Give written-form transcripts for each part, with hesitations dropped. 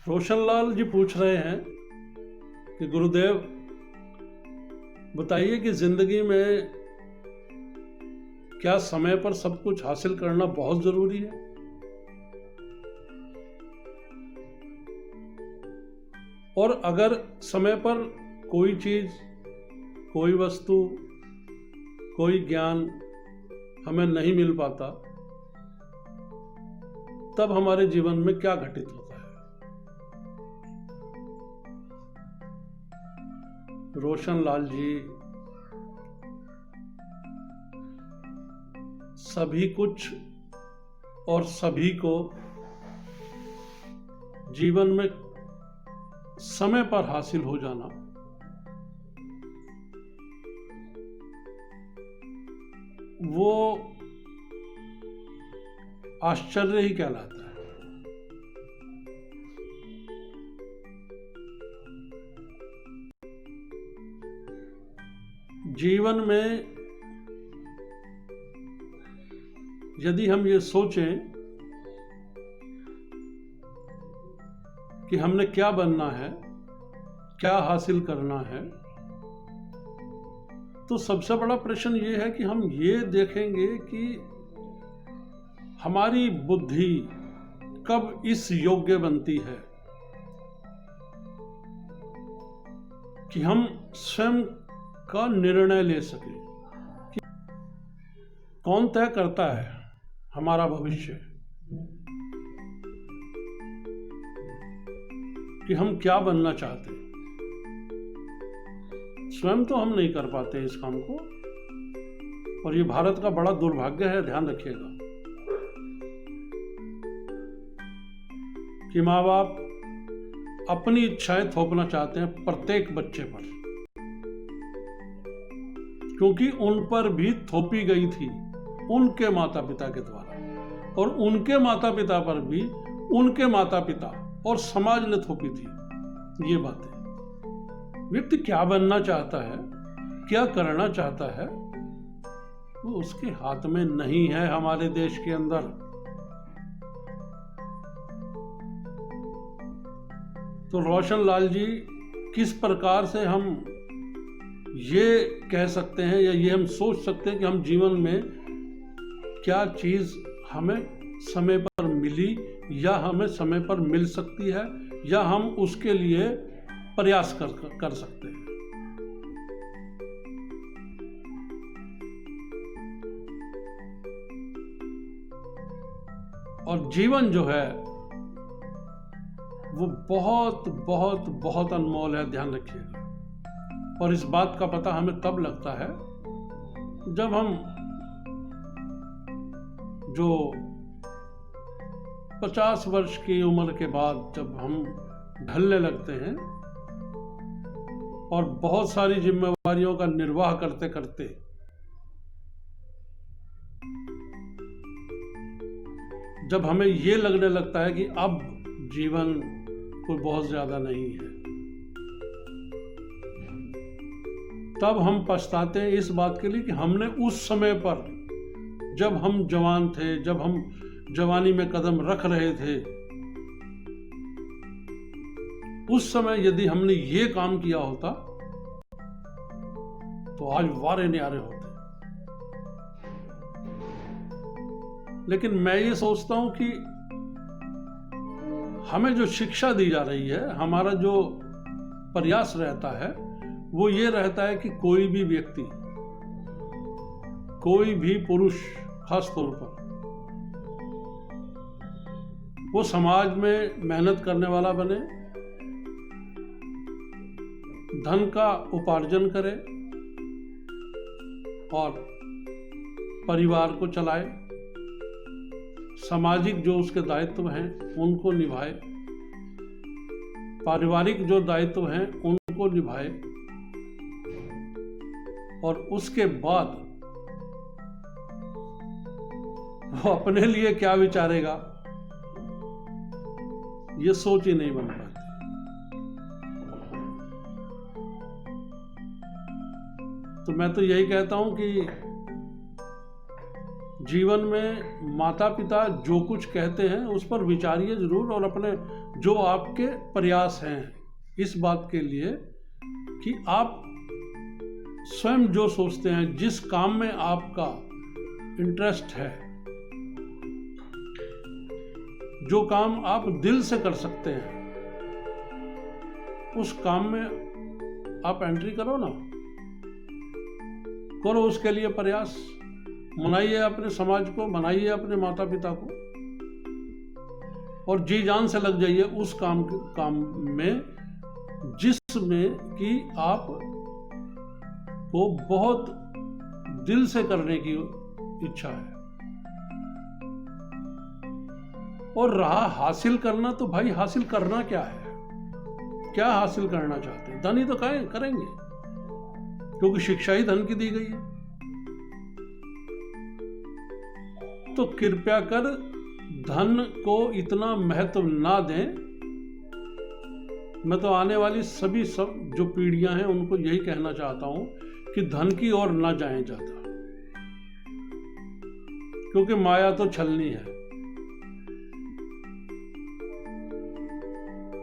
रोशनलाल जी पूछ रहे हैं कि गुरुदेव बताइए कि जिंदगी में क्या समय पर सब कुछ हासिल करना बहुत जरूरी है? और अगर समय पर कोई चीज, कोई वस्तु, कोई ज्ञान हमें नहीं मिल पाता, तब हमारे जीवन में क्या घटित होता है? रोशनलाल जी, सभी कुछ और सभी को जीवन में समय पर हासिल हो जाना वो आश्चर्य ही कहलाता है। जीवन में यदि हम ये सोचें कि हमने क्या बनना है, क्या हासिल करना है, तो सबसे बड़ा प्रश्न ये है कि हम ये देखेंगे कि हमारी बुद्धि कब इस योग्य बनती है कि हम स्वयं का निर्णय ले सकें। कि कौन तय करता है हमारा भविष्य, कि हम क्या बनना चाहते हैं? स्वयं तो हम नहीं कर पाते इस काम को, और ये भारत का बड़ा दुर्भाग्य है, ध्यान रखिएगा कि माँ बाप अपनी इच्छाएं थोपना चाहते हैं प्रत्येक बच्चे पर, क्योंकि उन पर भी थोपी गई थी उनके माता पिता के द्वारा, और उनके माता पिता पर भी उनके माता पिता और समाज ने थोपी थी ये बातें। व्यक्ति क्या बनना चाहता है, क्या करना चाहता है, वो उसके हाथ में नहीं है हमारे देश के अंदर। तो रोशनलाल जी, किस प्रकार से हम ये कह सकते हैं या ये हम सोच सकते हैं कि हम जीवन में क्या चीज हमें समय पर मिली या हमें समय पर मिल सकती है या हम उसके लिए प्रयास कर सकते हैं? और जीवन जो है वो बहुत बहुत बहुत अनमोल है, ध्यान रखिएगा। और इस बात का पता हमें तब लगता है जब हम जो 50 वर्ष की उम्र के बाद जब हम ढलने लगते हैं और बहुत सारी जिम्मेवारियों का निर्वाह करते करते जब हमें ये लगने लगता है कि अब जीवन कोई बहुत ज्यादा नहीं है, तब हम पछताते हैं इस बात के लिए कि हमने उस समय पर, जब हम जवान थे, जब हम जवानी में कदम रख रहे थे, उस समय यदि हमने ये काम किया होता तो आज वारे न्यारे होते। लेकिन मैं ये सोचता हूं कि हमें जो शिक्षा दी जा रही है, हमारा जो प्रयास रहता है वो ये रहता है कि कोई भी व्यक्ति, कोई भी पुरुष खास तौर पर, वो समाज में मेहनत करने वाला बने, धन का उपार्जन करे और परिवार को चलाए, सामाजिक जो उसके दायित्व हैं उनको निभाए, पारिवारिक जो दायित्व हैं उनको निभाए, और उसके बाद वो अपने लिए क्या विचारेगा ये सोच ही नहीं बन पाती। तो मैं तो यही कहता हूं कि जीवन में माता पिता जो कुछ कहते हैं उस पर विचारिए जरूर, और अपने जो आपके प्रयास हैं इस बात के लिए कि आप स्वयं जो सोचते हैं, जिस काम में आपका इंटरेस्ट है, जो काम आप दिल से कर सकते हैं, उस काम में आप एंट्री करो ना, करो उसके लिए प्रयास, मनाइए अपने समाज को, मनाइए अपने माता पिता को, और जी जान से लग जाइए उस काम में जिसमें कि आप को बहुत दिल से करने की इच्छा है। और रहा हासिल करना, तो भाई हासिल करना क्या है, क्या हासिल करना चाहते हैं? धन ही तो करेंगे, क्योंकि शिक्षा ही धन की दी गई है। तो कृपया कर धन को इतना महत्व ना दें। मैं तो आने वाली सभी जो पीढ़ियां हैं उनको यही कहना चाहता हूं कि धन की ओर ना जाएं ज्यादा, क्योंकि माया तो छलनी है,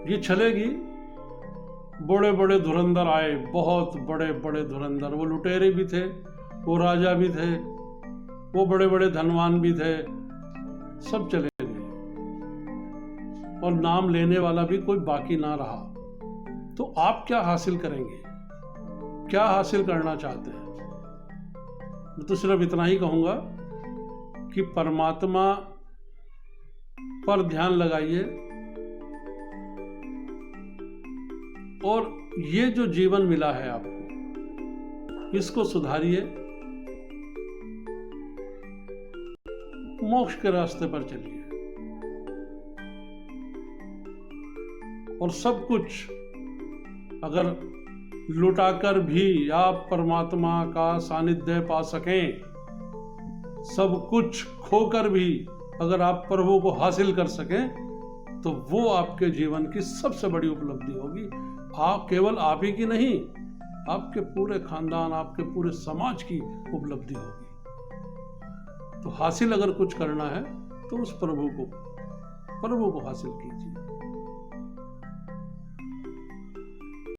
ये छलेगी। बड़े बड़े धुरंधर आए, बहुत बड़े बड़े धुरंधर, वो लुटेरे भी थे, वो राजा भी थे, वो बड़े बड़े धनवान भी थे, सब चले गए, और नाम लेने वाला भी कोई बाकी ना रहा। तो आप क्या हासिल करेंगे, क्या हासिल करना चाहते हैं? मैं तो सिर्फ इतना ही कहूंगा कि परमात्मा पर ध्यान लगाइए, और ये जो जीवन मिला है आपको, इसको सुधारिए, मोक्ष के रास्ते पर चलिए। और सब कुछ अगर लुटाकर भी आप परमात्मा का सानिध्य पा सकें, सब कुछ खोकर भी अगर आप प्रभु को हासिल कर सकें, तो वो आपके जीवन की सबसे बड़ी उपलब्धि होगी। आप केवल आप ही की नहीं, आपके पूरे खानदान, आपके पूरे समाज की उपलब्धि होगी। तो हासिल अगर कुछ करना है तो उस प्रभु को हासिल कीजिए।